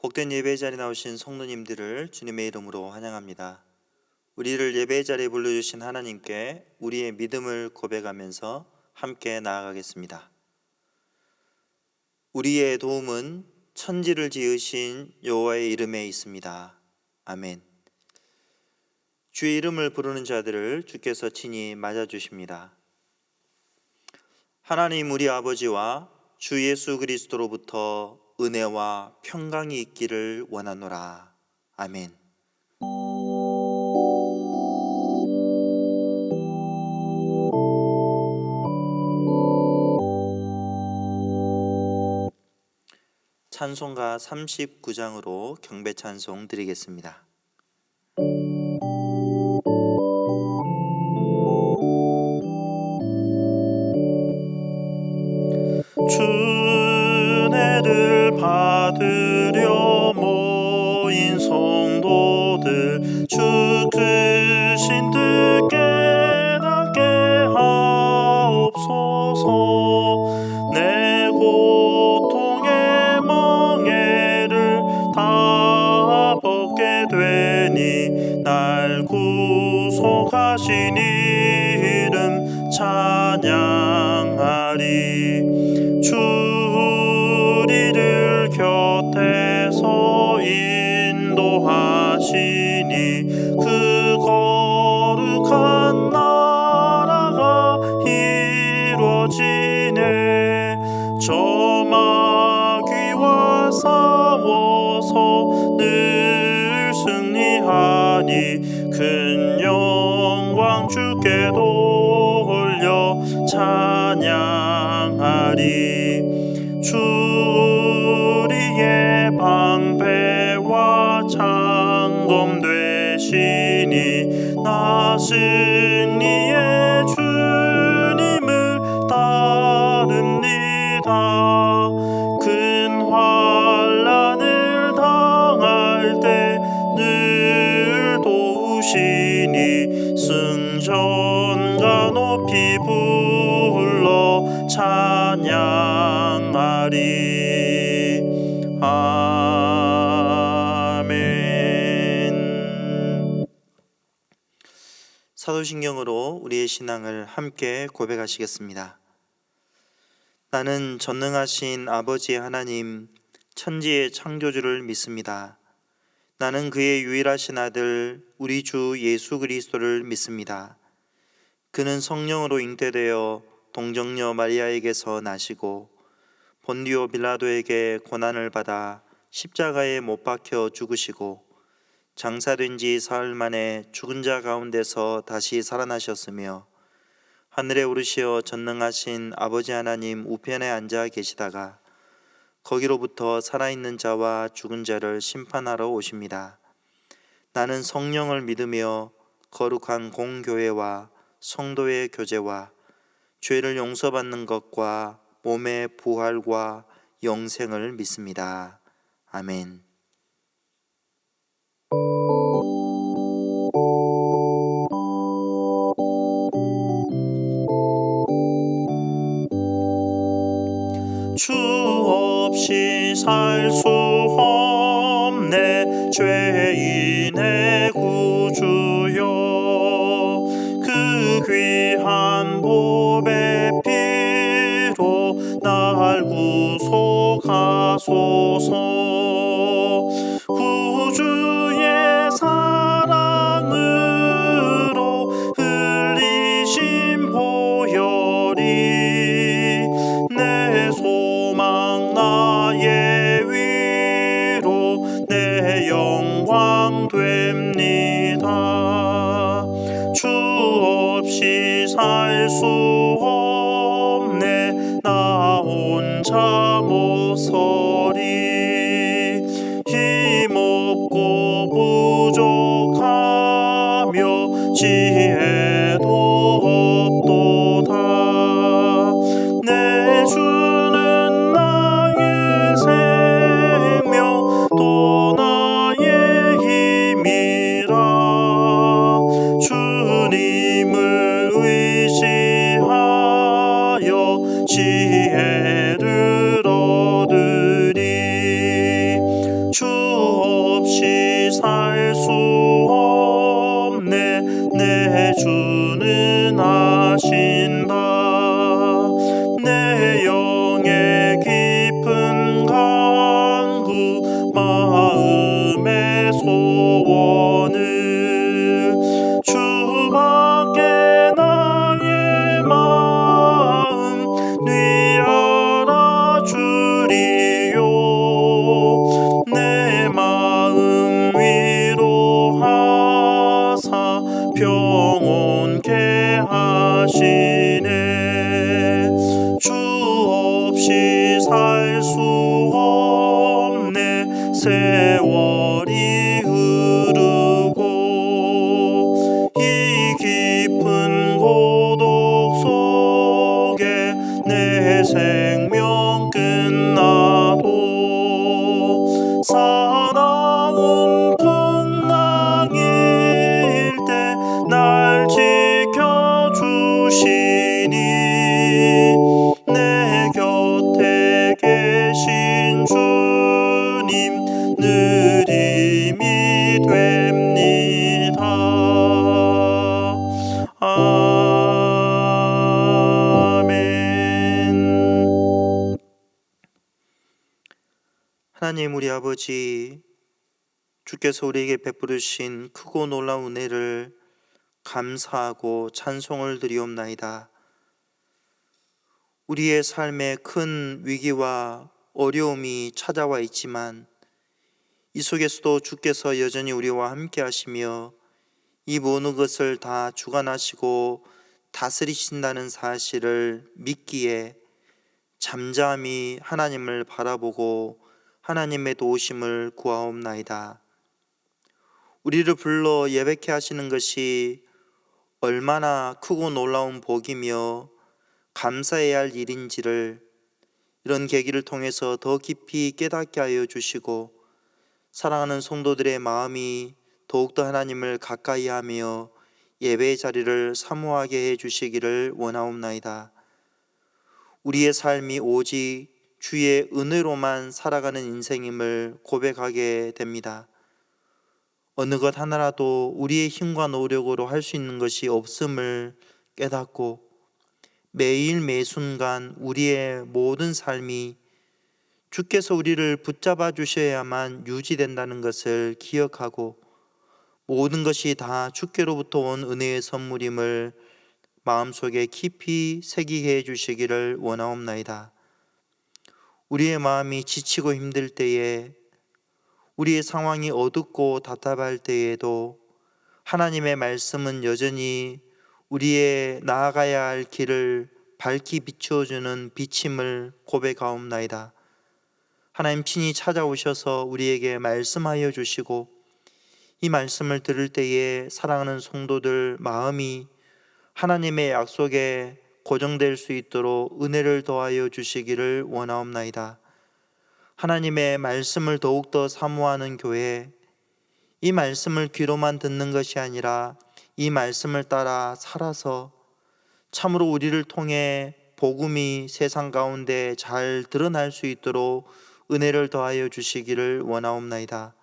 복된 예배 자리에 나오신 성도님들을 주님의 이름으로 환영합니다. 우리를 예배 자리에 불러주신 하나님께 우리의 믿음을 고백하면서 함께 나아가겠습니다. 우리의 도움은 천지를 지으신 여호와의 이름에 있습니다. 아멘. 주의 이름을 부르는 자들을 주께서 친히 맞아주십니다. 하나님 우리 아버지와 주 예수 그리스도로부터 은혜와 평강이 있기를 원하노라. 아멘. 찬송가 39장으로 경배 찬송 드리겠습니다. 주례를 받으려 모인 성도들, 주 크신 뜻 깨닫게 하옵소서. 내 고통의 멍에를 다 벗게 되니 날 구속하신 이름 찬양하리. 주 우리를 곁에서 인도하시니 그 거룩한 나라가 이루어지네. 저 마귀와 싸워서 늘 승리하니 큰 영광 주께 돌려 찬양하리. 주 우리의 방패와 창검 되시니 나 승리의 주님을 따릅니다. 큰 환난을 당할 때 늘 도우시니 승전가 높이 불러 찬양하리. 아멘. 사도신경으로 우리의 신앙을 함께 고백하시겠습니다. 나는 전능하신 아버지 하나님, 천지의 창조주를 믿습니다. 나는 그의 유일하신 아들 우리 주 예수 그리스도를 믿습니다. 그는 성령으로 잉태되어 동정녀 마리아에게서 나시고 본디오 빌라도에게 고난을 받아 십자가에 못 박혀 죽으시고 장사된 지 사흘 만에 죽은 자 가운데서 다시 살아나셨으며 하늘에 오르시어 전능하신 아버지 하나님 우편에 앉아 계시다가 거기로부터 살아있는 자와 죽은 자를 심판하러 오십니다. 나는 성령을 믿으며 거룩한 공교회와 성도의 교제와 죄를 용서받는 것과 몸의 부활과 영생을 믿습니다. 아멘. 주 없이 살 수 없네 죄인의 구주여. 그 귀한 보배 피로 날 구속하소서. 구주의 사랑으로 흘리신 보혈이 내 소망 나의 위로 내 영광 됩니다. 주 없이 살 수 없네 나 혼자 못 서리. 힘없고 부족하며 지혜도 없도다. 내 주는 나의 생명 또 나의 힘이라. 주님을 의지하여 지혜를 얻으리. 주 주는 아신다. 내 영의 깊은 간구 마음의 소원을 주밖에 나의 마음 네 알아주리요. 내 마음 위로하사 평온케 하시네. 주 없이 살 수 없네. 세월이 흐르고 이 깊은 고독 속에 내 생명 끝나도 사나운 풍랑일 때 날 지켜주시니 내 곁에 계신 주님 늘 힘이 됩니다. 아멘. 하나님 우리 아버지, 주께서 우리에게 베푸르신 크고 놀라운 은혜를 감사하고 찬송을 드리옵나이다. 우리의 삶에 큰 위기와 어려움이 찾아와 있지만 이 속에서도 주께서 여전히 우리와 함께 하시며 이 모든 것을 다 주관하시고 다스리신다는 사실을 믿기에 잠잠히 하나님을 바라보고 하나님의 도우심을 구하옵나이다. 우리를 불러 예배케 하시는 것이 얼마나 크고 놀라운 복이며 감사해야 할 일인지를 이런 계기를 통해서 더 깊이 깨닫게 하여 주시고 사랑하는 성도들의 마음이 더욱더 하나님을 가까이 하며 예배의 자리를 사모하게 해 주시기를 원하옵나이다. 우리의 삶이 오직 주의 은혜로만 살아가는 인생임을 고백하게 됩니다. 어느 것 하나라도 우리의 힘과 노력으로 할 수 있는 것이 없음을 깨닫고 매일 매순간 우리의 모든 삶이 주께서 우리를 붙잡아 주셔야만 유지된다는 것을 기억하고 모든 것이 다 주께로부터 온 은혜의 선물임을 마음속에 깊이 새기게 해주시기를 원하옵나이다. 우리의 마음이 지치고 힘들 때에, 우리의 상황이 어둡고 답답할 때에도 하나님의 말씀은 여전히 우리의 나아가야 할 길을 밝히 비추어주는 빛임을 고백하옵나이다. 하나님 친히 찾아오셔서 우리에게 말씀하여 주시고 이 말씀을 들을 때에 사랑하는 성도들 마음이 하나님의 약속에 고정될 수 있도록 은혜를 더하여 주시기를 원하옵나이다. 하나님의 말씀을 더욱더 사모하는 교회, 이 말씀을 귀로만 듣는 것이 아니라 이 말씀을 따라 살아서 참으로 우리를 통해 복음이 세상 가운데 잘 드러날 수 있도록 은혜를 더하여 주시기를 원하옵나이다.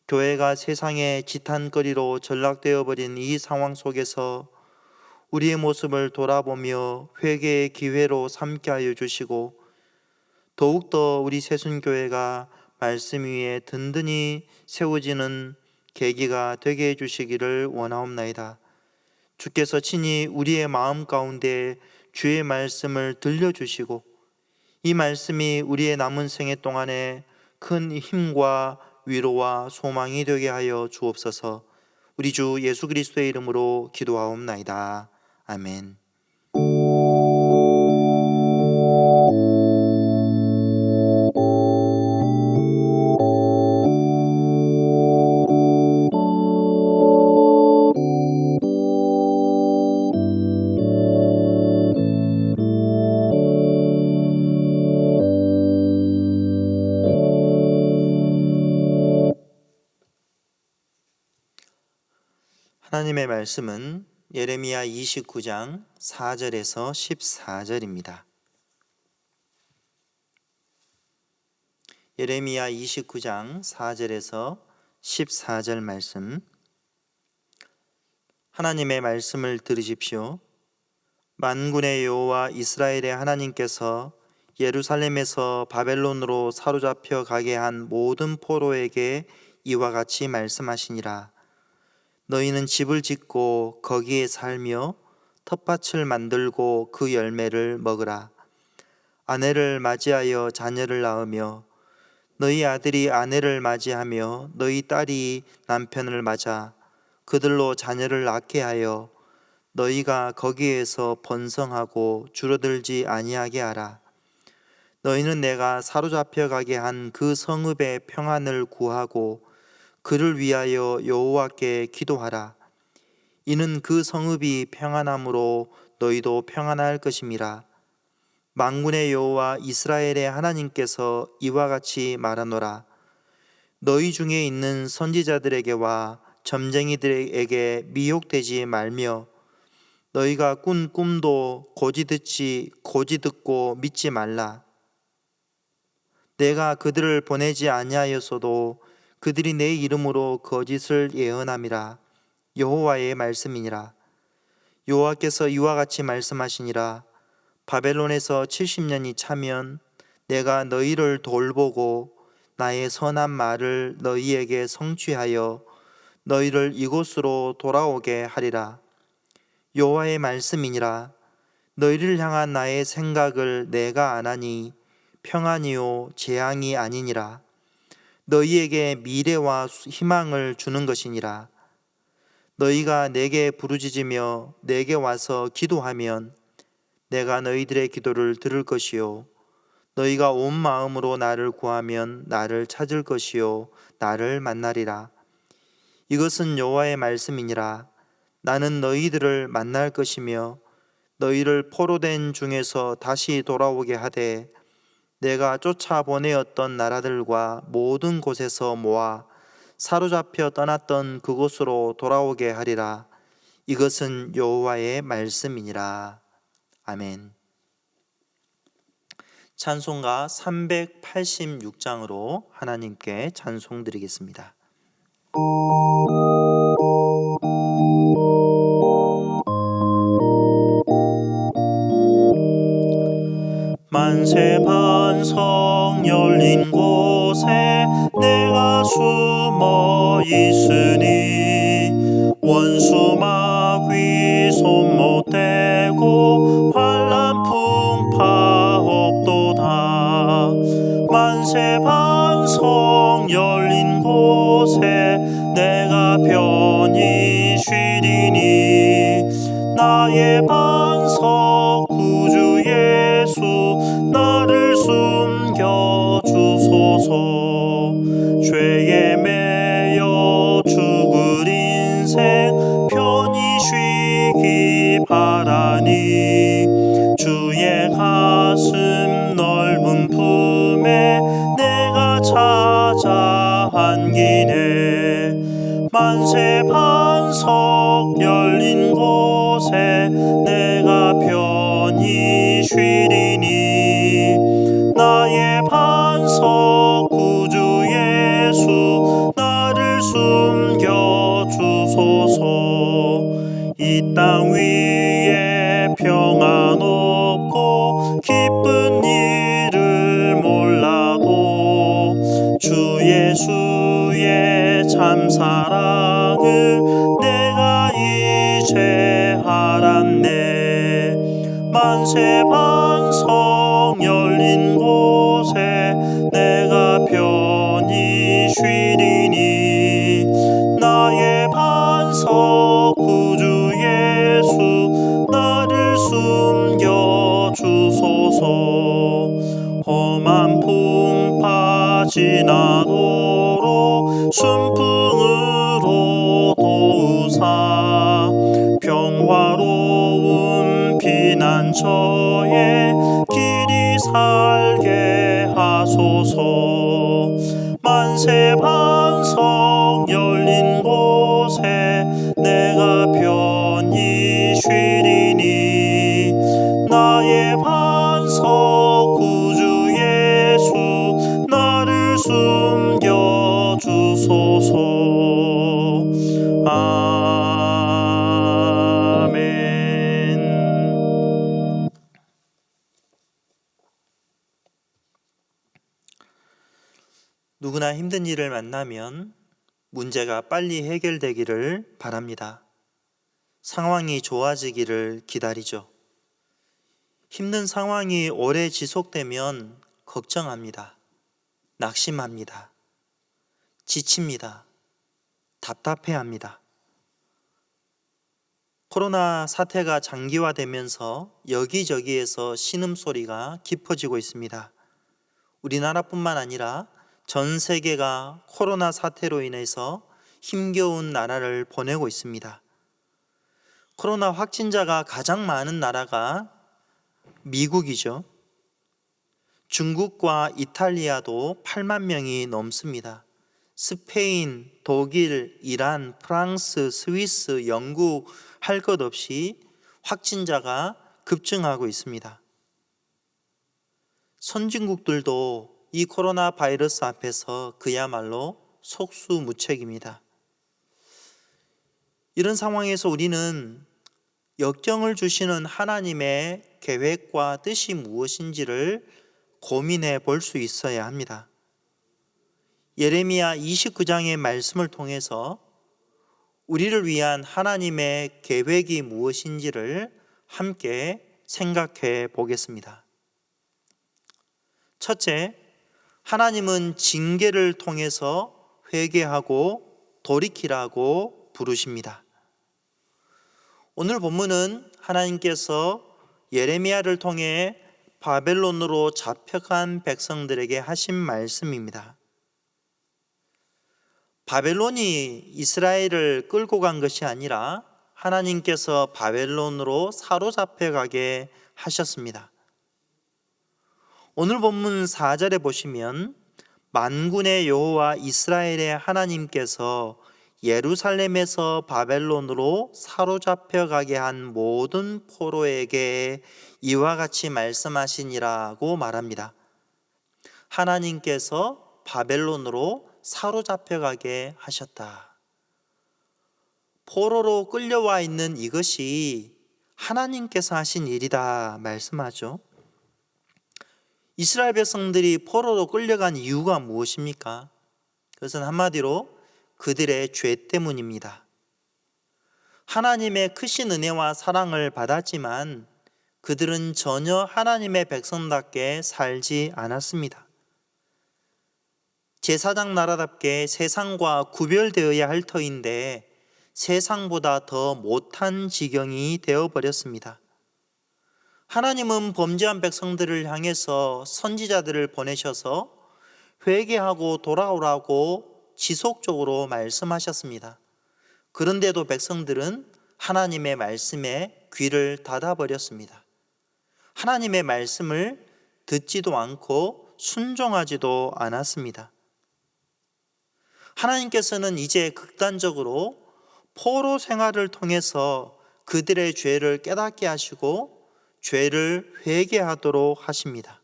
교회가 세상의 지탄거리로 전락되어 버린 이 상황 속에서 우리의 모습을 돌아보며 회개의 기회로 삼게 하여 주시고 더욱더 우리 새순교회가 말씀 위에 든든히 세워지는 계기가 되게 해주시기를 원하옵나이다. 주께서 친히 우리의 마음 가운데 주의 말씀을 들려주시고 이 말씀이 우리의 남은 생애 동안에 큰 힘과 위로와 소망이 되게 하여 주옵소서. 우리 주 예수 그리스도의 이름으로 기도하옵나이다. 아멘. 하나님의 말씀은 예레미야 29장 4절에서 14절입니다. 예레미야 29장 4절에서 14절 말씀, 하나님의 말씀을 들으십시오. 만군의 여호와 이스라엘의 하나님께서 예루살렘에서 바벨론으로 사로잡혀 가게 한 모든 포로에게 이와 같이 말씀하시니라. 너희는 집을 짓고 거기에 살며 텃밭을 만들고 그 열매를 먹으라. 아내를 맞이하여 자녀를 낳으며 너희 아들이 아내를 맞이하며 너희 딸이 남편을 맞아 그들로 자녀를 낳게 하여 너희가 거기에서 번성하고 줄어들지 아니하게 하라. 너희는 내가 사로잡혀 가게 한 그 성읍의 평안을 구하고 그를 위하여 여호와께 기도하라. 이는 그 성읍이 평안함으로 너희도 평안할 것임이라. 만군의 여호와 이스라엘의 하나님께서 이와 같이 말하노라. 너희 중에 있는 선지자들에게와 점쟁이들에게 미혹되지 말며 너희가 꾼 꿈도 고지 듣고 믿지 말라. 내가 그들을 보내지 아니하였어도 그들이 내 이름으로 거짓을 예언함이라. 여호와의 말씀이니라. 여호와께서 이와 같이 말씀하시니라. 바벨론에서 70년이 차면 내가 너희를 돌보고 나의 선한 말을 너희에게 성취하여 너희를 이곳으로 돌아오게 하리라. 여호와의 말씀이니라. 너희를 향한 나의 생각을 내가 아나니 평안이요 재앙이 아니니라. 너희에게 미래와 희망을 주는 것이니라. 너희가 내게 부르짖으며 내게 와서 기도하면 내가 너희들의 기도를 들을 것이요 너희가 온 마음으로 나를 구하면 나를 찾을 것이요 나를 만나리라. 이것은 여호와의 말씀이니라. 나는 너희들을 만날 것이며 너희를 포로된 중에서 다시 돌아오게 하되 내가 쫓아보내었던 나라들과 모든 곳에서 모아 사로잡혀 떠났던 그곳으로 돌아오게 하리라. 이것은 여호와의 말씀이니라. 아멘. 찬송가 386장으로 하나님께 찬송드리겠습니다. 만세 반석 열린 곳에 내가 숨어 있으니 원수 마귀 손 못 대고 환난 풍파 없도다. 만세 반석 열린 곳에 내가 편히 쉬리니 나의 반석 구주 예수 나를 숨겨 주소서. 죄에 매여 죽을 인생 편히 쉬기 바라니 주의 가슴 넓은 품에 내가 찾아 안기네. 만세 반석 열린 곳에 내가 편히 쉬리니 나의 반석 구주 예수 나를 숨겨 주소서. 이 땅 위에 평안 없고 기쁜 일을 몰라도 주 예수의 참 사랑을 내가 이제 알았네. 만세 반석 열린 곳에 내가 편히 쉬리니 나의 반석 구주 예수 나를 숨겨 주소서. 험한 풍파 지나도록 순풍으로 도우사 평화로운 피난처에 길이 살게 하소서. 만세 반석 열린 곳에 내가 편히 쉬리니 나의 반석 구주 예수 나를 숨겨 주소서. 아멘. 누구나 힘든 일을 만나면 문제가 빨리 해결되기를 바랍니다. 상황이 좋아지기를 기다리죠. 힘든 상황이 오래 지속되면 걱정합니다. 낙심합니다. 지칩니다. 답답해합니다. 코로나 사태가 장기화되면서 여기저기에서 신음소리가 깊어지고 있습니다. 우리나라뿐만 아니라 전 세계가 코로나 사태로 인해서 힘겨운 나라를 보내고 있습니다. 코로나 확진자가 가장 많은 나라가 미국이죠. 중국과 이탈리아도 8만 명이 넘습니다. 스페인, 독일, 이란, 프랑스, 스위스, 영국 할 것 없이 확진자가 급증하고 있습니다. 선진국들도 이 코로나 바이러스 앞에서 그야말로 속수무책입니다. 이런 상황에서 우리는 역경을 주시는 하나님의 계획과 뜻이 무엇인지를 고민해 볼 수 있어야 합니다. 예레미야 29장의 말씀을 통해서 우리를 위한 하나님의 계획이 무엇인지를 함께 생각해 보겠습니다. 첫째, 하나님은 징계를 통해서 회개하고 돌이키라고 부르십니다. 오늘 본문은 하나님께서 예레미야를 통해 바벨론으로 잡혀간 백성들에게 하신 말씀입니다. 바벨론이 이스라엘을 끌고 간 것이 아니라 하나님께서 바벨론으로 사로잡혀 가게 하셨습니다. 오늘 본문 4절에 보시면 만군의 여호와 이스라엘의 하나님께서 예루살렘에서 바벨론으로 사로잡혀 가게 한 모든 포로에게 이와 같이 말씀하시니라고 말합니다. 하나님께서 바벨론으로 사로잡혀 가게 하셨다. 포로로 끌려와 있는 이것이 하나님께서 하신 일이다 말씀하죠. 이스라엘 백성들이 포로로 끌려간 이유가 무엇입니까? 그것은 한마디로 그들의 죄 때문입니다. 하나님의 크신 은혜와 사랑을 받았지만 그들은 전혀 하나님의 백성답게 살지 않았습니다. 제사장 나라답게 세상과 구별되어야 할 터인데 세상보다 더 못한 지경이 되어버렸습니다. 하나님은 범죄한 백성들을 향해서 선지자들을 보내셔서 회개하고 돌아오라고 지속적으로 말씀하셨습니다. 그런데도 백성들은 하나님의 말씀에 귀를 닫아버렸습니다. 하나님의 말씀을 듣지도 않고 순종하지도 않았습니다. 하나님께서는 이제 극단적으로 포로 생활을 통해서 그들의 죄를 깨닫게 하시고 죄를 회개하도록 하십니다.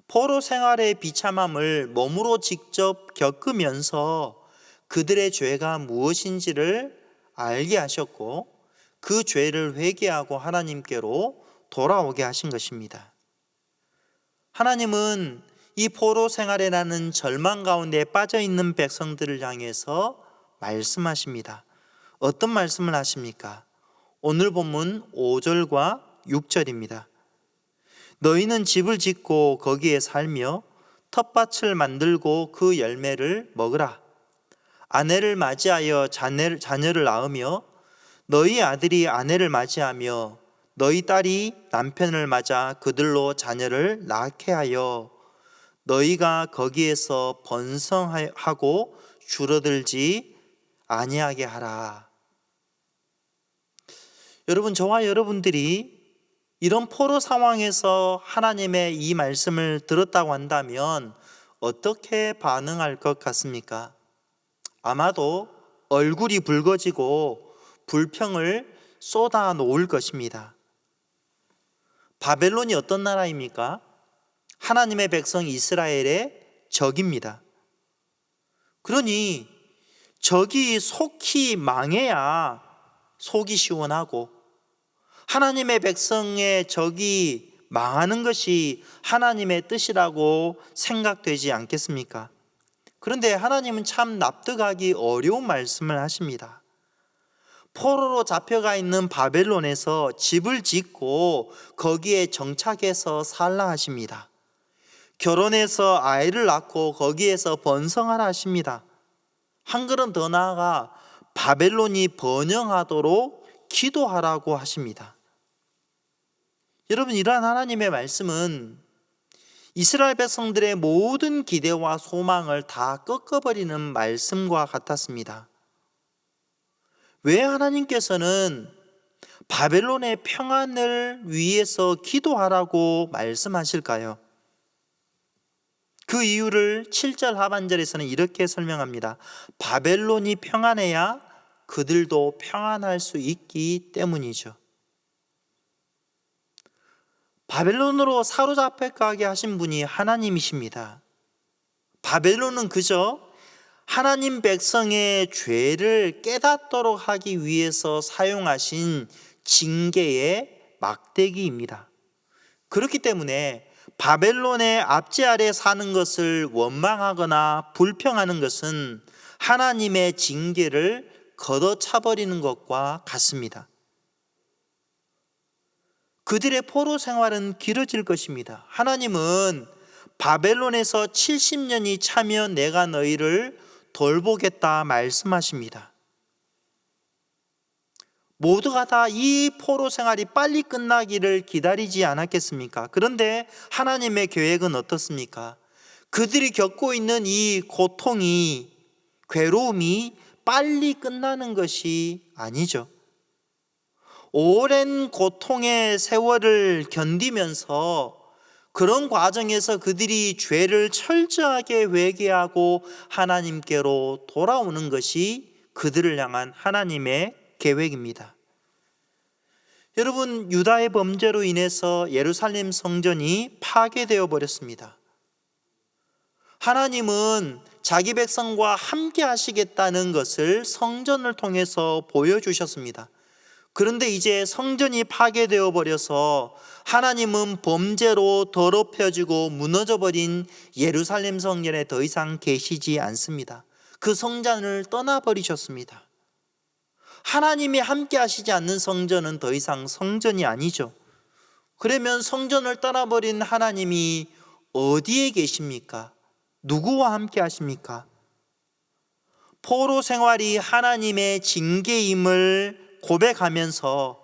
포로 생활의 비참함을 몸으로 직접 겪으면서 그들의 죄가 무엇인지를 알게 하셨고 그 죄를 회개하고 하나님께로 돌아오게 하신 것입니다. 하나님은 이 포로 생활이라는 절망 가운데 빠져 있는 백성들을 향해서 말씀하십니다. 어떤 말씀을 하십니까? 오늘 본문 5절과 6절입니다. 너희는 집을 짓고 거기에 살며 텃밭을 만들고 그 열매를 먹으라. 아내를 맞이하여 자녀를 낳으며 너희 아들이 아내를 맞이하며 너희 딸이 남편을 맞아 그들로 자녀를 낳게 하여 너희가 거기에서 번성하고 줄어들지 아니하게 하라. 여러분, 저와 여러분들이 이런 포로 상황에서 하나님의 이 말씀을 들었다고 한다면 어떻게 반응할 것 같습니까? 아마도 얼굴이 붉어지고 불평을 쏟아 놓을 것입니다. 바벨론이 어떤 나라입니까? 하나님의 백성 이스라엘의 적입니다. 그러니 적이 속히 망해야 속이 시원하고 하나님의 백성의 적이 망하는 것이 하나님의 뜻이라고 생각되지 않겠습니까? 그런데 하나님은 참 납득하기 어려운 말씀을 하십니다. 포로로 잡혀가 있는 바벨론에서 집을 짓고 거기에 정착해서 살라 하십니다. 결혼해서 아이를 낳고 거기에서 번성하라 하십니다. 한 걸음 더 나아가 바벨론이 번영하도록 기도하라고 하십니다. 여러분, 이러한 하나님의 말씀은 이스라엘 백성들의 모든 기대와 소망을 다 꺾어버리는 말씀과 같았습니다. 왜 하나님께서는 바벨론의 평안을 위해서 기도하라고 말씀하실까요? 그 이유를 7절 하반절에서는 이렇게 설명합니다. 바벨론이 평안해야 그들도 평안할 수 있기 때문이죠. 바벨론으로 사로잡혀 가게 하신 분이 하나님이십니다. 바벨론은 그저 하나님 백성의 죄를 깨닫도록 하기 위해서 사용하신 징계의 막대기입니다. 그렇기 때문에 바벨론의 압제 아래 사는 것을 원망하거나 불평하는 것은 하나님의 징계를 걷어차버리는 것과 같습니다. 그들의 포로 생활은 길어질 것입니다. 하나님은 바벨론에서 70년이 차면 내가 너희를 돌보겠다 말씀하십니다. 모두가 다 이 포로 생활이 빨리 끝나기를 기다리지 않았겠습니까? 그런데 하나님의 계획은 어떻습니까? 그들이 겪고 있는 이 고통이, 괴로움이 빨리 끝나는 것이 아니죠. 오랜 고통의 세월을 견디면서 그런 과정에서 그들이 죄를 철저하게 회개하고 하나님께로 돌아오는 것이 그들을 향한 하나님의 계획입니다. 여러분, 유다의 범죄로 인해서 예루살렘 성전이 파괴되어 버렸습니다. 하나님은 자기 백성과 함께 하시겠다는 것을 성전을 통해서 보여주셨습니다. 그런데 이제 성전이 파괴되어 버려서 하나님은 범죄로 더럽혀지고 무너져 버린 예루살렘 성전에 더 이상 계시지 않습니다. 그 성전을 떠나버리셨습니다. 하나님이 함께 하시지 않는 성전은 더 이상 성전이 아니죠. 그러면 성전을 떠나버린 하나님이 어디에 계십니까? 누구와 함께 하십니까? 포로 생활이 하나님의 징계임을 고백하면서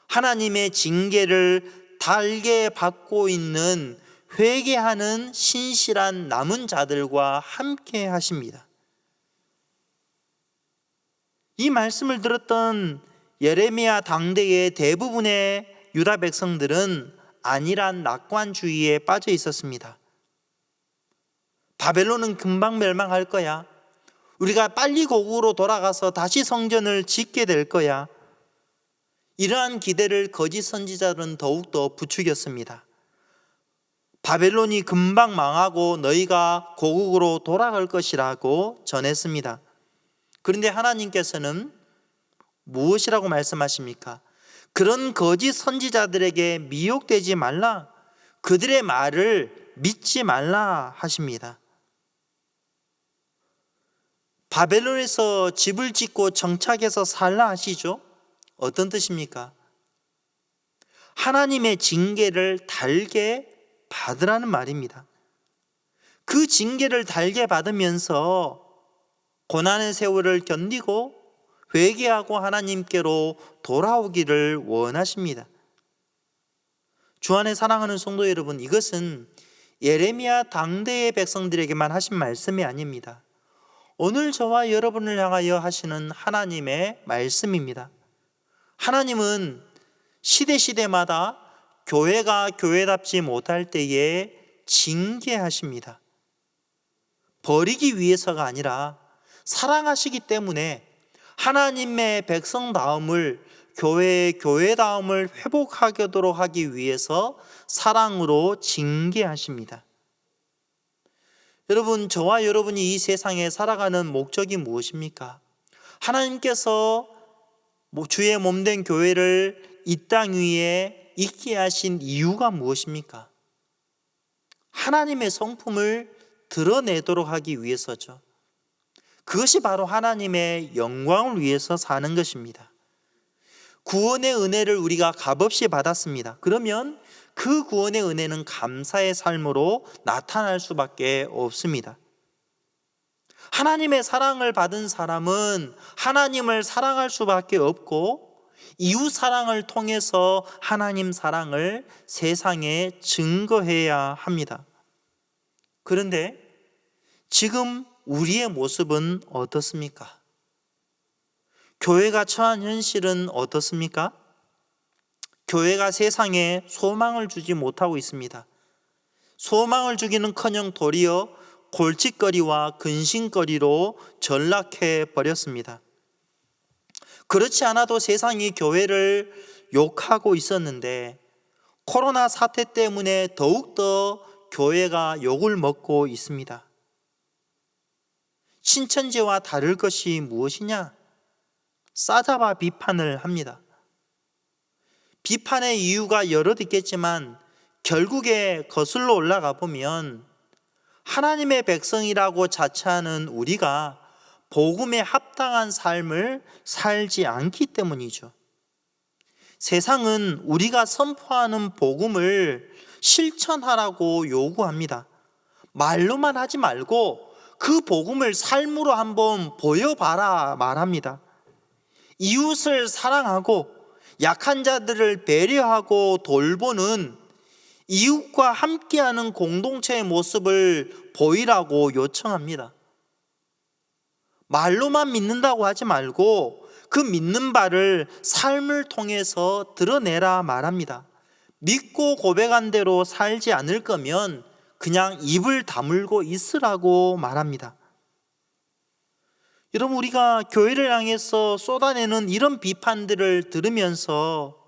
하나님의 징계를 달게 받고 있는 회개하는 신실한 남은 자들과 함께 하십니다. 이 말씀을 들었던 예레미야 당대의 대부분의 유다 백성들은 안일한 낙관주의에 빠져 있었습니다. 바벨론은 금방 멸망할 거야. 우리가 빨리 고국으로 돌아가서 다시 성전을 짓게 될 거야. 이러한 기대를 거짓 선지자들은 더욱더 부추겼습니다. 바벨론이 금방 망하고 너희가 고국으로 돌아갈 것이라고 전했습니다. 그런데 하나님께서는 무엇이라고 말씀하십니까? 그런 거짓 선지자들에게 미혹되지 말라, 그들의 말을 믿지 말라 하십니다. 바벨론에서 집을 짓고 정착해서 살라 하시죠? 어떤 뜻입니까? 하나님의 징계를 달게 받으라는 말입니다. 그 징계를 달게 받으면서 고난의 세월을 견디고 회개하고 하나님께로 돌아오기를 원하십니다. 주 안에 사랑하는 성도 여러분, 이것은 예레미야 당대의 백성들에게만 하신 말씀이 아닙니다. 오늘 저와 여러분을 향하여 하시는 하나님의 말씀입니다. 하나님은 시대마다 교회가 교회답지 못할 때에 징계하십니다. 버리기 위해서가 아니라 사랑하시기 때문에 하나님의 백성다움을, 교회의 교회다움을 회복하도록 하기 위해서 사랑으로 징계하십니다. 여러분, 저와 여러분이 이 세상에 살아가는 목적이 무엇입니까? 하나님께서 주의 몸된 교회를 이 땅 위에 있게 하신 이유가 무엇입니까? 하나님의 성품을 드러내도록 하기 위해서죠. 그것이 바로 하나님의 영광을 위해서 사는 것입니다. 구원의 은혜를 우리가 값없이 받았습니다. 그러면 그 구원의 은혜는 감사의 삶으로 나타날 수밖에 없습니다. 하나님의 사랑을 받은 사람은 하나님을 사랑할 수밖에 없고 이웃 사랑을 통해서 하나님 사랑을 세상에 증거해야 합니다. 그런데 지금 우리의 모습은 어떻습니까? 교회가 처한 현실은 어떻습니까? 교회가 세상에 소망을 주지 못하고 있습니다. 소망을 주기는커녕 도리어 골칫거리와 근심거리로 전락해 버렸습니다. 그렇지 않아도 세상이 교회를 욕하고 있었는데 코로나 사태 때문에 더욱더 교회가 욕을 먹고 있습니다. 신천지와 다를 것이 무엇이냐? 싸잡아 비판을 합니다. 비판의 이유가 여럿 있겠지만 결국에 거슬러 올라가 보면 하나님의 백성이라고 자처하는 우리가 복음에 합당한 삶을 살지 않기 때문이죠. 세상은 우리가 선포하는 복음을 실천하라고 요구합니다. 말로만 하지 말고 그 복음을 삶으로 한번 보여봐라 말합니다. 이웃을 사랑하고 약한 자들을 배려하고 돌보는 이웃과 함께하는 공동체의 모습을 보이라고 요청합니다. 말로만 믿는다고 하지 말고 그 믿는 바를 삶을 통해서 드러내라 말합니다. 믿고 고백한 대로 살지 않을 거면 그냥 입을 다물고 있으라고 말합니다. 여러분, 우리가 교회를 향해서 쏟아내는 이런 비판들을 들으면서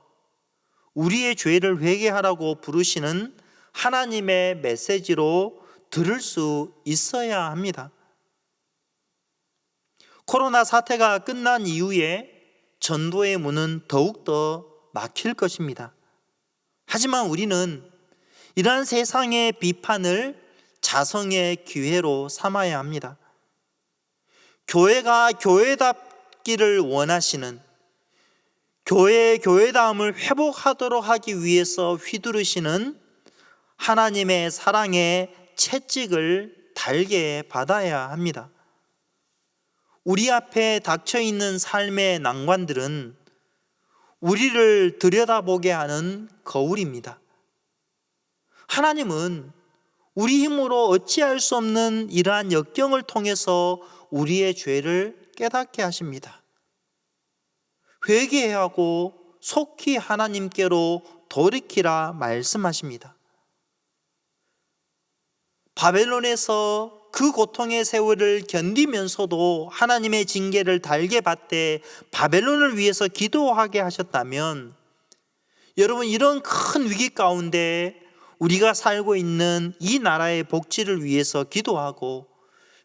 우리의 죄를 회개하라고 부르시는 하나님의 메시지로 들을 수 있어야 합니다. 코로나 사태가 끝난 이후에 전도의 문은 더욱더 막힐 것입니다. 하지만 우리는 이러한 세상의 비판을 자성의 기회로 삼아야 합니다. 교회가 교회답기를 원하시는, 교회의 교회다움을 회복하도록 하기 위해서 휘두르시는 하나님의 사랑의 채찍을 달게 받아야 합니다. 우리 앞에 닥쳐있는 삶의 난관들은 우리를 들여다보게 하는 거울입니다. 하나님은 우리 힘으로 어찌할 수 없는 이러한 역경을 통해서 우리의 죄를 깨닫게 하십니다. 회개해야 하고 속히 하나님께로 돌이키라 말씀하십니다. 바벨론에서 그 고통의 세월을 견디면서도 하나님의 징계를 달게 받되 바벨론을 위해서 기도하게 하셨다면, 여러분, 이런 큰 위기 가운데 우리가 살고 있는 이 나라의 복지를 위해서 기도하고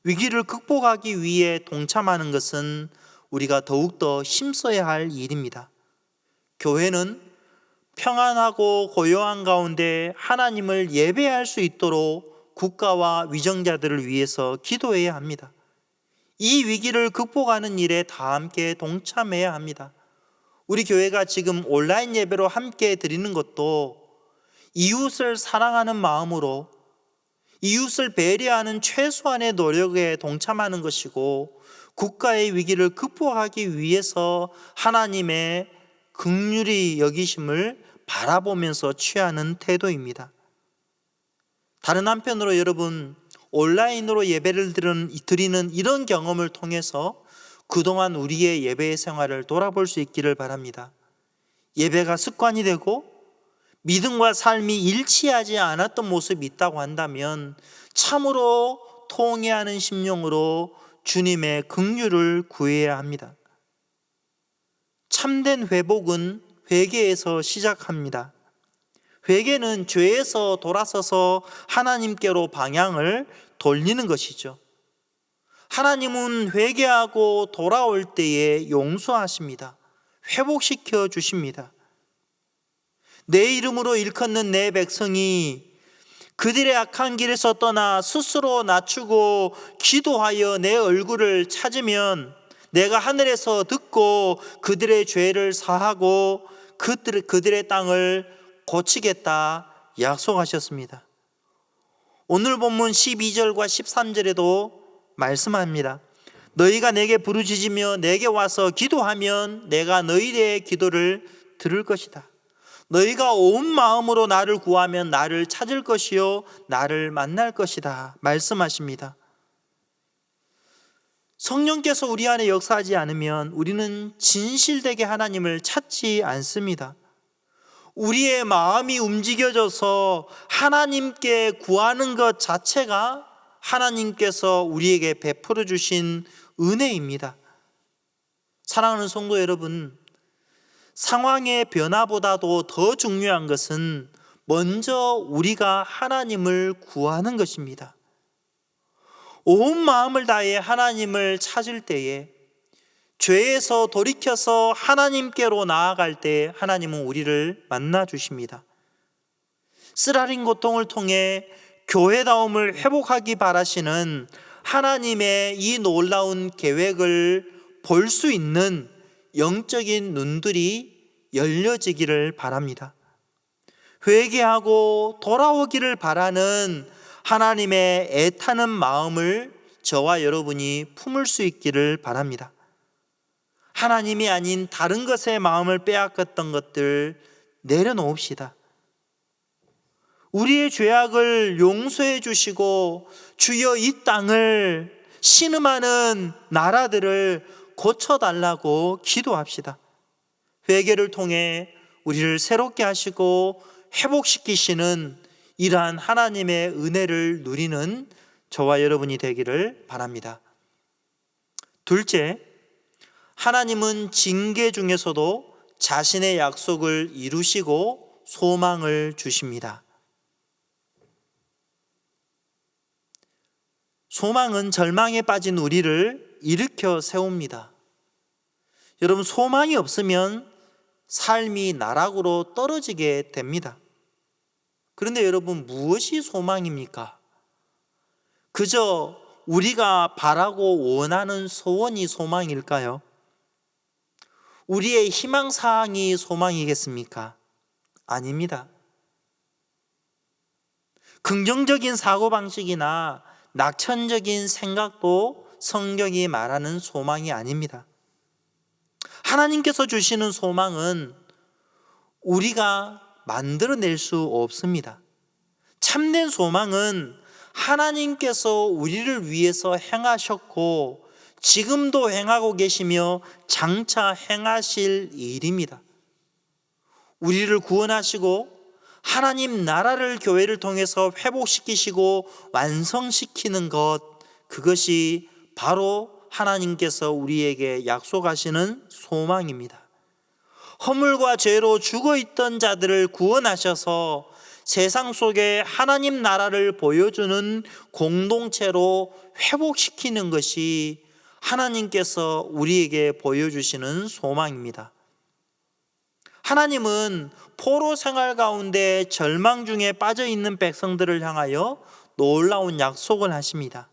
위기를 극복하기 위해 동참하는 것은 우리가 더욱더 힘써야 할 일입니다. 교회는 평안하고 고요한 가운데 하나님을 예배할 수 있도록 국가와 위정자들을 위해서 기도해야 합니다. 이 위기를 극복하는 일에 다 함께 동참해야 합니다. 우리 교회가 지금 온라인 예배로 함께 드리는 것도 이웃을 사랑하는 마음으로 이웃을 배려하는 최소한의 노력에 동참하는 것이고, 국가의 위기를 극복하기 위해서 하나님의 긍휼히 여기심을 바라보면서 취하는 태도입니다. 다른 한편으로 여러분, 온라인으로 예배를 드리는 이런 경험을 통해서 그동안 우리의 예배 생활을 돌아볼 수 있기를 바랍니다. 예배가 습관이 되고 믿음과 삶이 일치하지 않았던 모습이 있다고 한다면 참으로 통회하는 심령으로 주님의 긍휼을 구해야 합니다. 참된 회복은 회개에서 시작합니다. 회개는 죄에서 돌아서서 하나님께로 방향을 돌리는 것이죠. 하나님은 회개하고 돌아올 때에 용서하십니다. 회복시켜 주십니다. 내 이름으로 일컫는 내 백성이 그들의 악한 길에서 떠나 스스로 낮추고 기도하여 내 얼굴을 찾으면 내가 하늘에서 듣고 그들의 죄를 사하고 그들의 땅을 고치겠다 약속하셨습니다. 오늘 본문 12절과 13절에도 말씀합니다. 너희가 내게 부르짖으며 내게 와서 기도하면 내가 너희의 기도를 들을 것이다. 너희가 온 마음으로 나를 구하면 나를 찾을 것이요 나를 만날 것이다 말씀하십니다. 성령께서 우리 안에 역사하지 않으면 우리는 진실되게 하나님을 찾지 않습니다. 우리의 마음이 움직여져서 하나님께 구하는 것 자체가 하나님께서 우리에게 베풀어 주신 은혜입니다. 사랑하는 성도 여러분, 상황의 변화보다도 더 중요한 것은 먼저 우리가 하나님을 구하는 것입니다. 온 마음을 다해 하나님을 찾을 때에, 죄에서 돌이켜서 하나님께로 나아갈 때 하나님은 우리를 만나 주십니다. 쓰라린 고통을 통해 교회다움을 회복하기 바라시는 하나님의 이 놀라운 계획을 볼 수 있는 영적인 눈들이 열려지기를 바랍니다. 회개하고 돌아오기를 바라는 하나님의 애타는 마음을 저와 여러분이 품을 수 있기를 바랍니다. 하나님이 아닌 다른 것에 마음을 빼앗겼던 것들 내려놓읍시다. 우리의 죄악을 용서해 주시고 주여 이 땅을 신음하는 나라들을 고쳐달라고 기도합시다. 회개를 통해 우리를 새롭게 하시고 회복시키시는 이러한 하나님의 은혜를 누리는 저와 여러분이 되기를 바랍니다. 둘째, 하나님은 징계 중에서도 자신의 약속을 이루시고 소망을 주십니다. 소망은 절망에 빠진 우리를 일으켜 세웁니다. 여러분, 소망이 없으면 삶이 나락으로 떨어지게 됩니다. 그런데 여러분, 무엇이 소망입니까? 그저 우리가 바라고 원하는 소원이 소망일까요? 우리의 희망사항이 소망이겠습니까? 아닙니다. 긍정적인 사고방식이나 낙천적인 생각도 성경이 말하는 소망이 아닙니다. 하나님께서 주시는 소망은 우리가 만들어낼 수 없습니다. 참된 소망은 하나님께서 우리를 위해서 행하셨고 지금도 행하고 계시며 장차 행하실 일입니다. 우리를 구원하시고 하나님 나라를 교회를 통해서 회복시키시고 완성시키는 것, 그것이 바로 하나님께서 우리에게 약속하시는 소망입니다. 허물과 죄로 죽어있던 자들을 구원하셔서 세상 속에 하나님 나라를 보여주는 공동체로 회복시키는 것이 하나님께서 우리에게 보여주시는 소망입니다. 하나님은 포로 생활 가운데 절망 중에 빠져 있는 백성들을 향하여 놀라운 약속을 하십니다.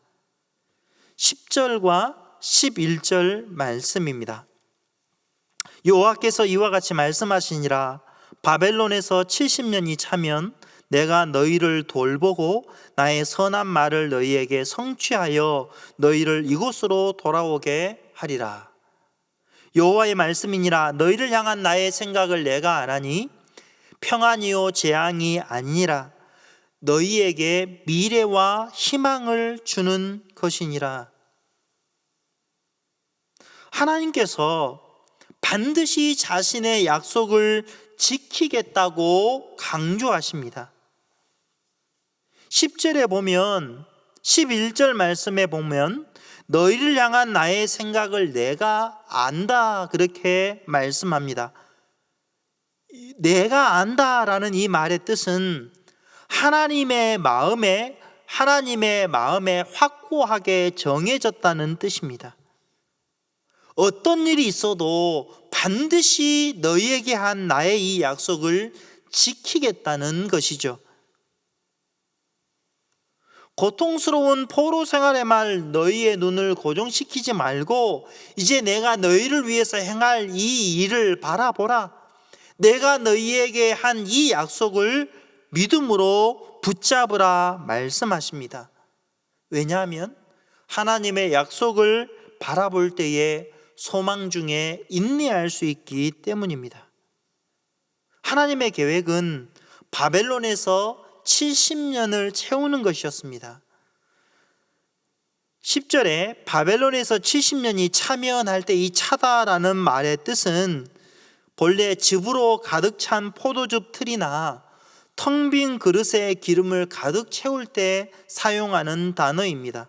10절과 11절 말씀입니다. 여호와께서 이와 같이 말씀하시니라. 바벨론에서 70년이 차면 내가 너희를 돌보고 나의 선한 말을 너희에게 성취하여 너희를 이곳으로 돌아오게 하리라. 여호와의 말씀이니라. 너희를 향한 나의 생각을 내가 아나니 평안이요 재앙이 아니라 너희에게 미래와 희망을 주는 것이니라. 하나님께서 반드시 자신의 약속을 지키겠다고 강조하십니다. 10절에 보면, 11절 말씀에 보면 너희를 향한 나의 생각을 내가 안다, 그렇게 말씀합니다. 내가 안다라는 이 말의 뜻은 하나님의 마음에 확고하게 정해졌다는 뜻입니다. 어떤 일이 있어도 반드시 너희에게 한 나의 이 약속을 지키겠다는 것이죠. 고통스러운 포로 생활의 말 너희의 눈을 고정시키지 말고 이제 내가 너희를 위해서 행할 이 일을 바라보라. 내가 너희에게 한 이 약속을 믿음으로 붙잡으라 말씀하십니다. 왜냐하면 하나님의 약속을 바라볼 때에 소망 중에 인내할 수 있기 때문입니다. 하나님의 계획은 바벨론에서 70년을 채우는 것이었습니다. 10절에 바벨론에서 70년이 차면할 때 이 차다라는 말의 뜻은 본래 즙으로 가득 찬 포도즙 틀이나 텅 빈 그릇에 기름을 가득 채울 때 사용하는 단어입니다.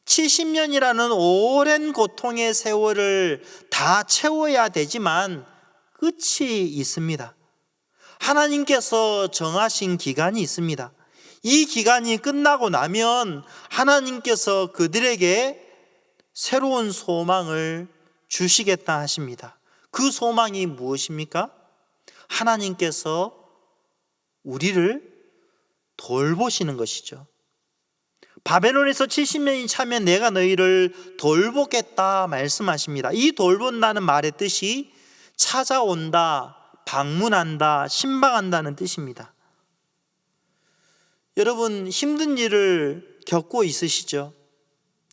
70년이라는 오랜 고통의 세월을 다 채워야 되지만 끝이 있습니다. 하나님께서 정하신 기간이 있습니다. 이 기간이 끝나고 나면 하나님께서 그들에게 새로운 소망을 주시겠다 하십니다. 그 소망이 무엇입니까? 하나님께서 우리를 돌보시는 것이죠. 바벨론에서 70년이 차면 내가 너희를 돌보겠다 말씀하십니다. 이 돌본다는 말의 뜻이 찾아온다, 방문한다, 신방한다는 뜻입니다. 여러분, 힘든 일을 겪고 있으시죠?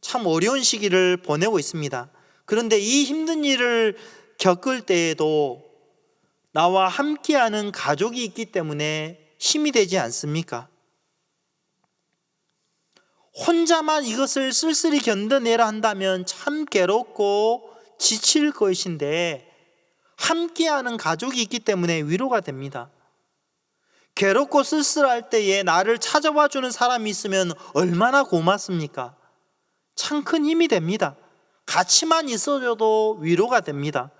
참 어려운 시기를 보내고 있습니다. 그런데 이 힘든 일을 겪을 때에도 나와 함께하는 가족이 있기 때문에 힘이 되지 않습니까? 혼자만 이것을 쓸쓸히 견뎌내라 한다면 참 괴롭고 지칠 것인데 함께하는 가족이 있기 때문에 위로가 됩니다. 괴롭고 쓸쓸할 때에 나를 찾아와 주는 사람이 있으면 얼마나 고맙습니까? 참 큰 힘이 됩니다. 같이만 있어줘도 위로가 됩니다.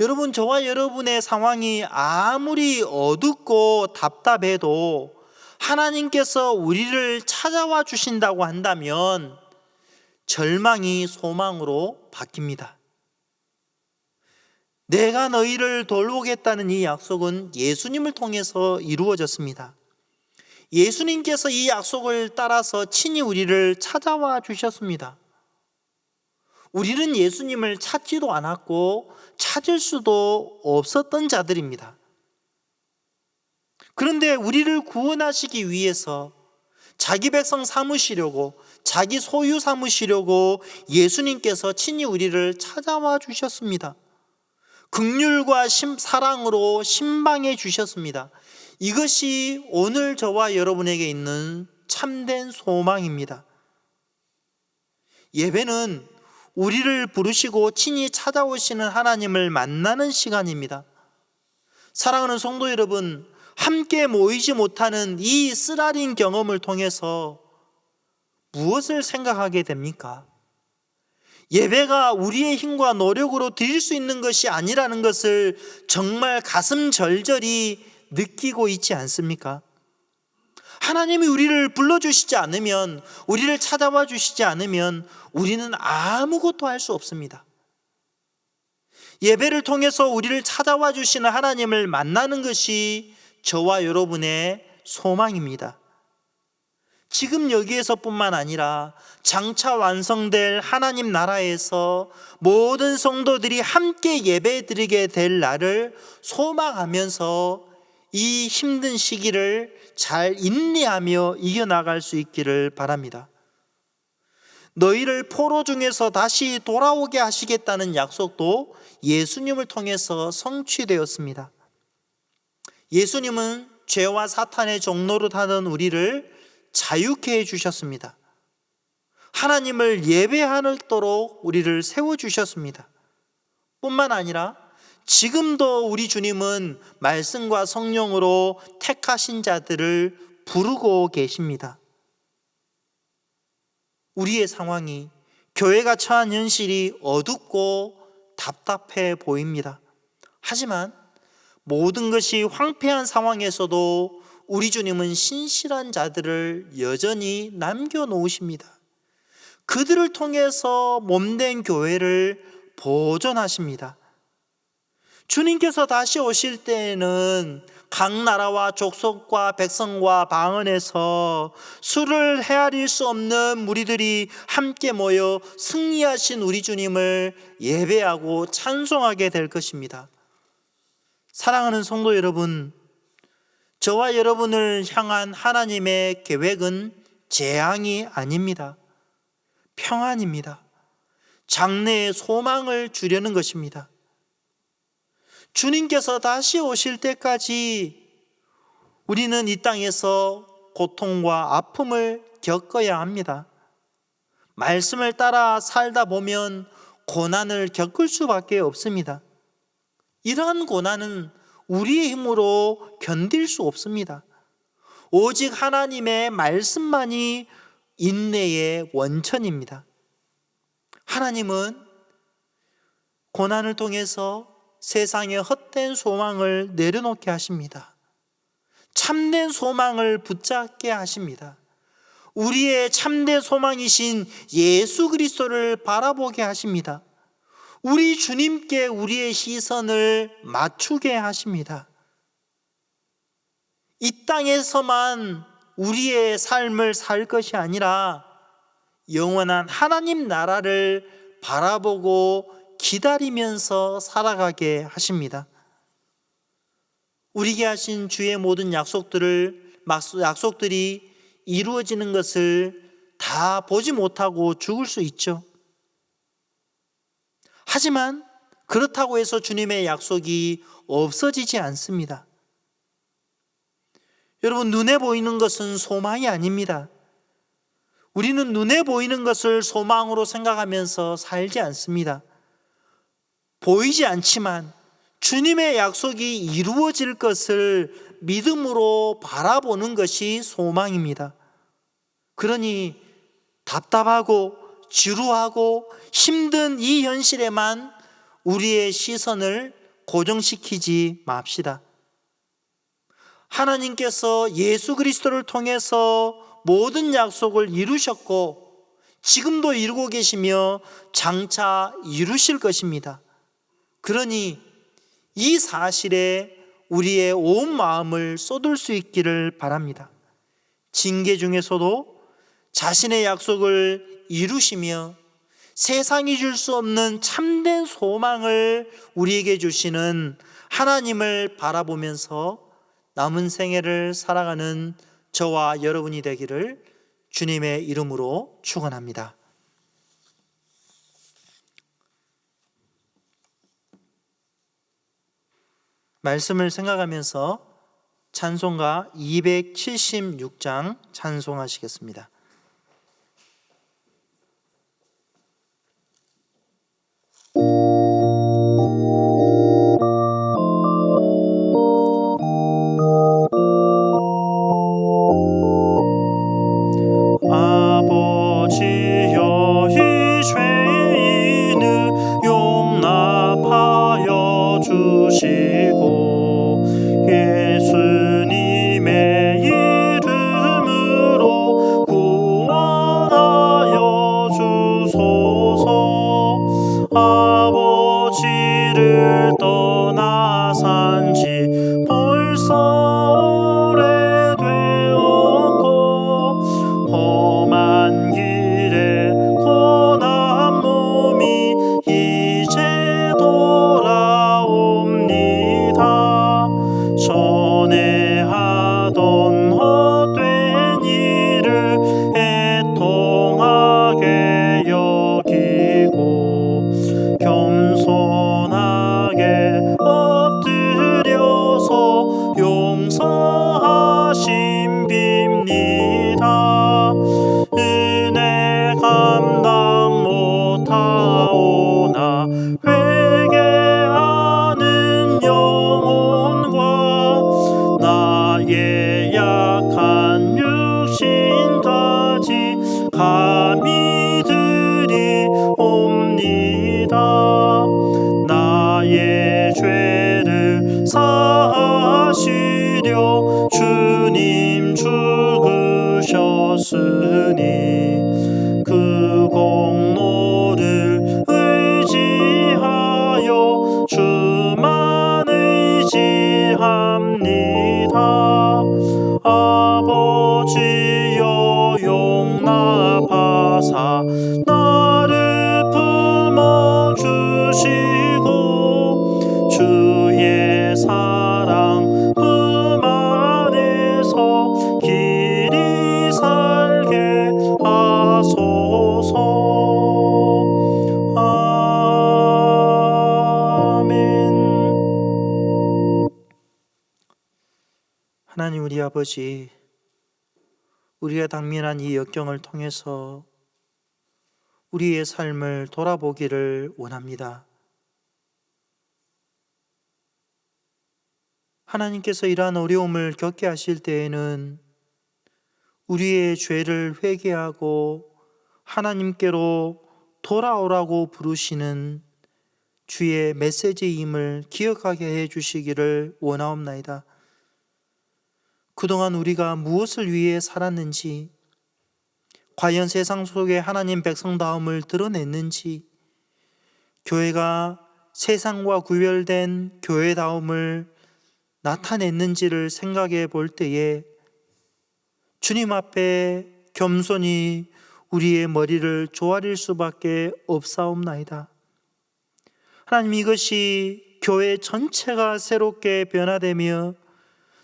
여러분, 저와 여러분의 상황이 아무리 어둡고 답답해도 하나님께서 우리를 찾아와 주신다고 한다면 절망이 소망으로 바뀝니다. 내가 너희를 돌보겠다는 이 약속은 예수님을 통해서 이루어졌습니다. 예수님께서 이 약속을 따라서 친히 우리를 찾아와 주셨습니다. 우리는 예수님을 찾지도 않았고 찾을 수도 없었던 자들입니다. 그런데 우리를 구원하시기 위해서 자기 백성 삼으시려고, 자기 소유 삼으시려고 예수님께서 친히 우리를 찾아와 주셨습니다. 긍휼과 사랑으로 신방해 주셨습니다. 이것이 오늘 저와 여러분에게 있는 참된 소망입니다. 예배는 우리를 부르시고 친히 찾아오시는 하나님을 만나는 시간입니다. 사랑하는 성도 여러분, 함께 모이지 못하는 이 쓰라린 경험을 통해서 무엇을 생각하게 됩니까? 예배가 우리의 힘과 노력으로 드릴 수 있는 것이 아니라는 것을 정말 가슴 절절히 느끼고 있지 않습니까? 하나님이 우리를 불러주시지 않으면, 우리를 찾아와 주시지 않으면 우리는 아무것도 할 수 없습니다. 예배를 통해서 우리를 찾아와 주시는 하나님을 만나는 것이 저와 여러분의 소망입니다. 지금 여기에서뿐만 아니라 장차 완성될 하나님 나라에서 모든 성도들이 함께 예배드리게 될 날을 소망하면서 이 힘든 시기를 잘 인내하며 이겨나갈 수 있기를 바랍니다. 너희를 포로 중에서 다시 돌아오게 하시겠다는 약속도 예수님을 통해서 성취되었습니다. 예수님은 죄와 사탄의 종노릇하던 우리를 자유케 해주셨습니다. 하나님을 예배하도록 우리를 세워주셨습니다. 뿐만 아니라 지금도 우리 주님은 말씀과 성령으로 택하신 자들을 부르고 계십니다. 우리의 상황이, 교회가 처한 현실이 어둡고 답답해 보입니다. 하지만 모든 것이 황폐한 상황에서도 우리 주님은 신실한 자들을 여전히 남겨놓으십니다. 그들을 통해서 몸된 교회를 보존하십니다. 주님께서 다시 오실 때에는 각 나라와 족속과 백성과 방언에서 수를 헤아릴 수 없는 무리들이 함께 모여 승리하신 우리 주님을 예배하고 찬송하게 될 것입니다. 사랑하는 성도 여러분, 저와 여러분을 향한 하나님의 계획은 재앙이 아닙니다. 평안입니다. 장래의 소망을 주려는 것입니다. 주님께서 다시 오실 때까지 우리는 이 땅에서 고통과 아픔을 겪어야 합니다. 말씀을 따라 살다 보면 고난을 겪을 수밖에 없습니다. 이러한 고난은 우리의 힘으로 견딜 수 없습니다. 오직 하나님의 말씀만이 인내의 원천입니다. 하나님은 고난을 통해서 세상의 헛된 소망을 내려놓게 하십니다. 참된 소망을 붙잡게 하십니다. 우리의 참된 소망이신 예수 그리스도를 바라보게 하십니다. 우리 주님께 우리의 시선을 맞추게 하십니다. 이 땅에서만 우리의 삶을 살 것이 아니라 영원한 하나님 나라를 바라보고 기다리면서 살아가게 하십니다. 우리에게 하신 주의 모든 약속들이 이루어지는 것을 다 보지 못하고 죽을 수 있죠. 하지만 그렇다고 해서 주님의 약속이 없어지지 않습니다. 여러분, 눈에 보이는 것은 소망이 아닙니다. 우리는 눈에 보이는 것을 소망으로 생각하면서 살지 않습니다. 보이지 않지만 주님의 약속이 이루어질 것을 믿음으로 바라보는 것이 소망입니다. 그러니 답답하고 지루하고 힘든 이 현실에만 우리의 시선을 고정시키지 맙시다. 하나님께서 예수 그리스도를 통해서 모든 약속을 이루셨고 지금도 이루고 계시며 장차 이루실 것입니다. 그러니 이 사실에 우리의 온 마음을 쏟을 수 있기를 바랍니다. 징계 중에서도 자신의 약속을 이루시며 세상이 줄 수 없는 참된 소망을 우리에게 주시는 하나님을 바라보면서 남은 생애를 살아가는 저와 여러분이 되기를 주님의 이름으로 축원합니다. 말씀을 생각하면서 찬송가 276장 찬송하시겠습니다. 아버지여 이 죄인을 용납하여 주시고 예수님의 이름으로 구원하여 주소서. 아버지를 떠나 산지 벌써 오래되었고 험한 길에 고난 몸이 이제 돌아옵니다. 전에 하던 헛된 일을 애통하게 여기고 겸손하게 엎드려서 용서하심 빕니다. 은혜 감당 못하오나 회개하는 영혼과 나의 약한 육신까지 감히 드리옵니다. 나의 죄를 사하시려 주님 죽으셨으니 그 공로를 의지하여 주만 하나님 우리 아버지, 우리가 당면한 이 역경을 통해서 우리의 삶을 돌아보기를 원합니다. 하나님께서 이러한 어려움을 겪게 하실 때에는 우리의 죄를 회개하고 하나님께로 돌아오라고 부르시는 주의 메시지임을 기억하게 해주시기를 원하옵나이다. 그동안 우리가 무엇을 위해 살았는지, 과연 세상 속에 하나님 백성다움을 드러냈는지, 교회가 세상과 구별된 교회다움을 나타냈는지를 생각해 볼 때에 주님 앞에 겸손히 우리의 머리를 조아릴 수밖에 없사옵나이다. 하나님, 이것이 교회 전체가 새롭게 변화되며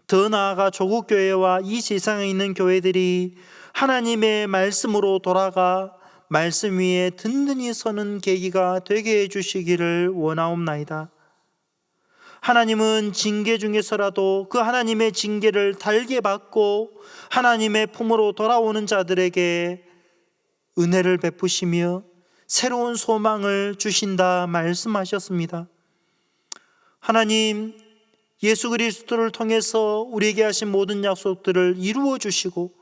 더 나아가 조국 교회와 이 세상에 있는 교회들이 하나님의 말씀으로 돌아가 말씀 위에 든든히 서는 계기가 되게 해주시기를 원하옵나이다. 하나님은 징계 중에서라도 그 하나님의 징계를 달게 받고 하나님의 품으로 돌아오는 자들에게 은혜를 베푸시며 새로운 소망을 주신다 말씀하셨습니다. 하나님, 예수 그리스도를 통해서 우리에게 하신 모든 약속들을 이루어 주시고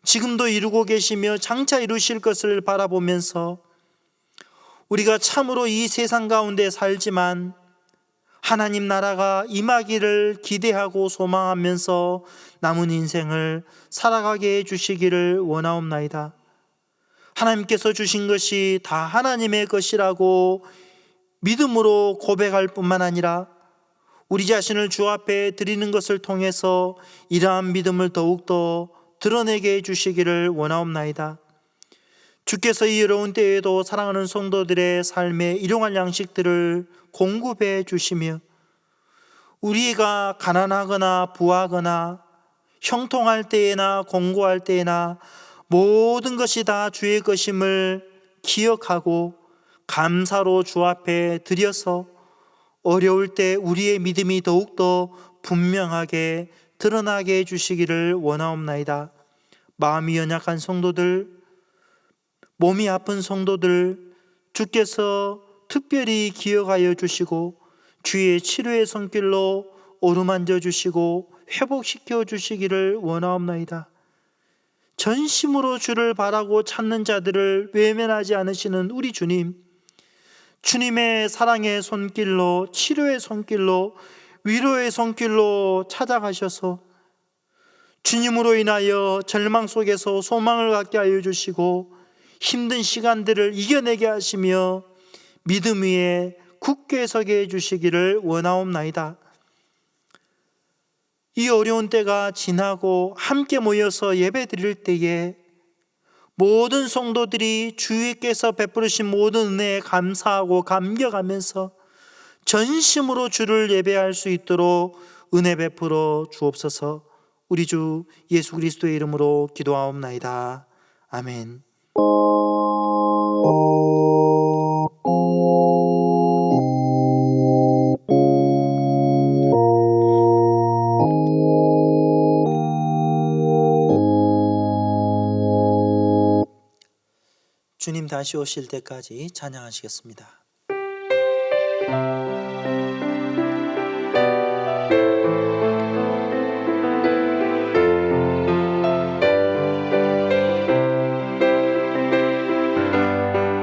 지금도 이루고 계시며 장차 이루실 것을 바라보면서 우리가 참으로 이 세상 가운데 살지만 하나님 나라가 임하기를 기대하고 소망하면서 남은 인생을 살아가게 해주시기를 원하옵나이다. 하나님께서 주신 것이 다 하나님의 것이라고 믿음으로 고백할 뿐만 아니라 우리 자신을 주 앞에 드리는 것을 통해서 이러한 믿음을 더욱더 드러내게 해주시기를 원하옵나이다. 주께서 이 어려운 때에도 사랑하는 성도들의 삶에 일용할 양식들을 공급해 주시며 우리가 가난하거나 부하거나 형통할 때에나 공고할 때에나 모든 것이 다 주의 것임을 기억하고 감사로 주 앞에 드려서 어려울 때 우리의 믿음이 더욱더 분명하게 드러나게 해주시기를 원하옵나이다. 마음이 연약한 성도들, 몸이 아픈 성도들 주께서 특별히 기억하여 주시고 주의 치료의 손길로 어루만져 주시고 회복시켜 주시기를 원하옵나이다. 전심으로 주를 바라고 찾는 자들을 외면하지 않으시는 우리 주님, 주님의 사랑의 손길로, 치료의 손길로, 위로의 손길로 찾아가셔서 주님으로 인하여 절망 속에서 소망을 갖게 하여 주시고 힘든 시간들을 이겨내게 하시며 믿음 위에 굳게 서게 해주시기를 원하옵나이다. 이 어려운 때가 지나고 함께 모여서 예배 드릴 때에 모든 성도들이 주께서 베푸신 모든 은혜에 감사하고 감격하면서 전심으로 주를 예배할 수 있도록 은혜 베풀어 주옵소서. 우리 주 예수 그리스도의 이름으로 기도하옵나이다. 아멘. 주님 다시 오실 때까지 찬양하시겠습니다.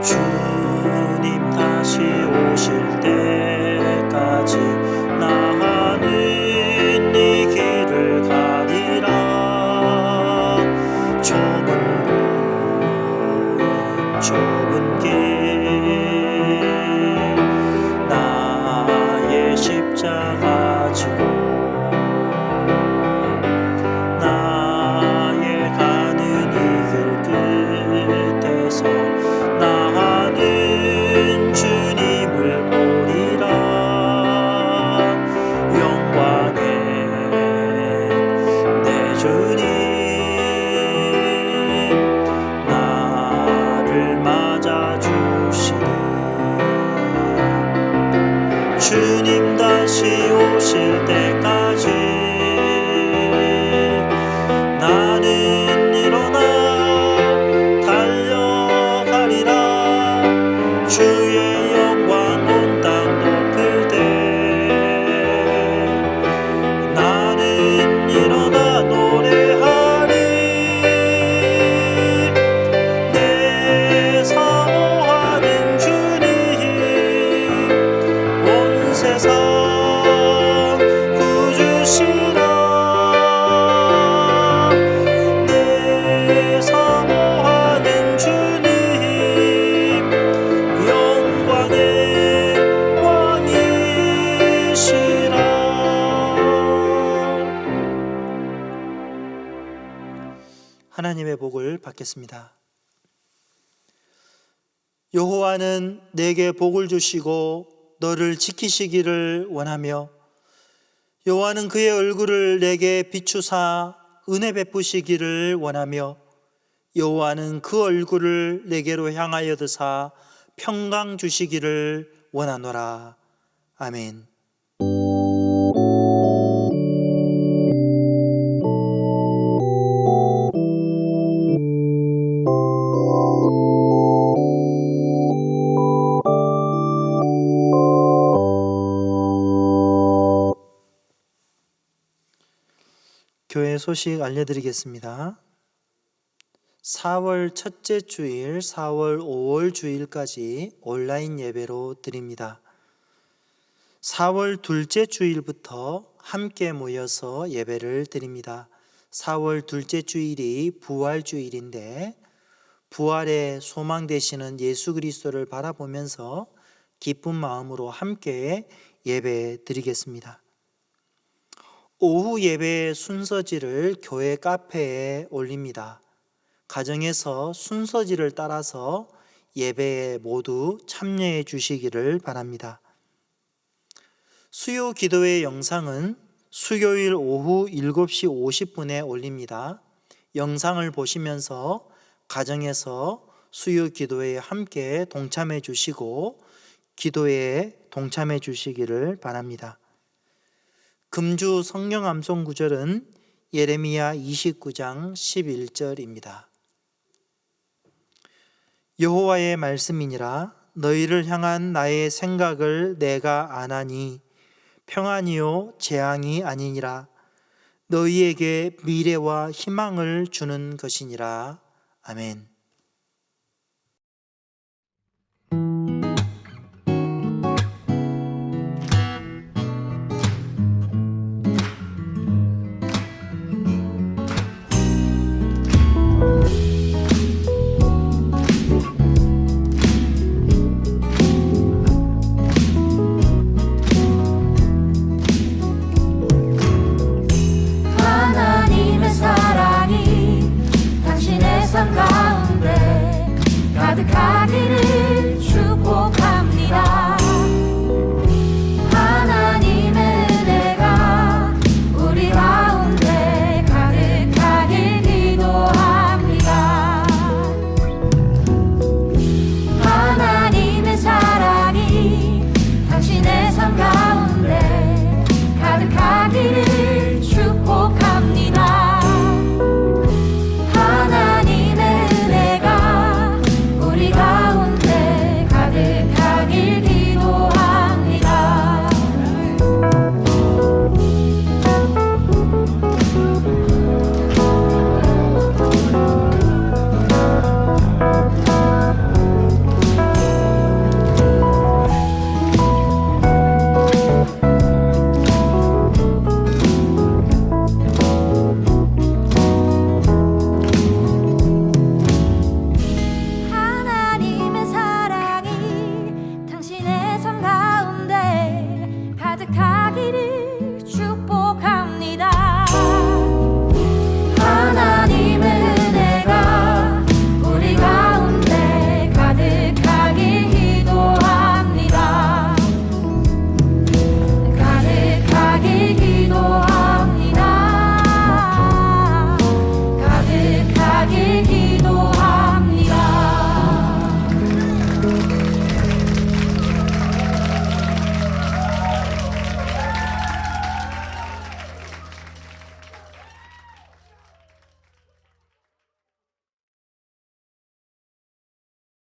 주님 다시 오실 때까지 나는 이 길을 가리라. 좁은 길 나의 십자가 지고 나의 가는 이 길 끝에서 나는 주님을 보리라. 영광의 내 주님 주님 다시 오실 때까지 구주시라. 내 사모하는 주님, 영광의 왕이시라. 하나님의 복을 받겠습니다. 여호와는 내게 복을 주시고 너를 지키시기를 원하며, 여호와는 그의 얼굴을 내게 비추사 은혜 베푸시기를 원하며, 여호와는 그 얼굴을 내게로 향하여 드사 평강 주시기를 원하노라. 아멘. 교회 소식 알려드리겠습니다. 4월 첫째 주일, 4월 5월 주일까지 온라인 예배로 드립니다. 4월 둘째 주일부터 함께 모여서 예배를 드립니다. 4월 둘째 주일이 부활주일인데, 부활의 소망 되시는 예수 그리스도를 바라보면서 기쁜 마음으로 함께 예배 드리겠습니다. 오후 예배 순서지를 교회 카페에 올립니다. 가정에서 순서지를 따라서 예배에 모두 참여해 주시기를 바랍니다. 수요 기도회 영상은 수요일 오후 7시 50분에 올립니다. 영상을 보시면서 가정에서 수요 기도회에 함께 동참해 주시고 기도회에 동참해 주시기를 바랍니다. 금주 성경 암송 구절은 예레미야 29장 11절입니다. 여호와의 말씀이니라. 너희를 향한 나의 생각을 내가 아나니 평안이요 재앙이 아니니라. 너희에게 미래와 희망을 주는 것이니라. 아멘.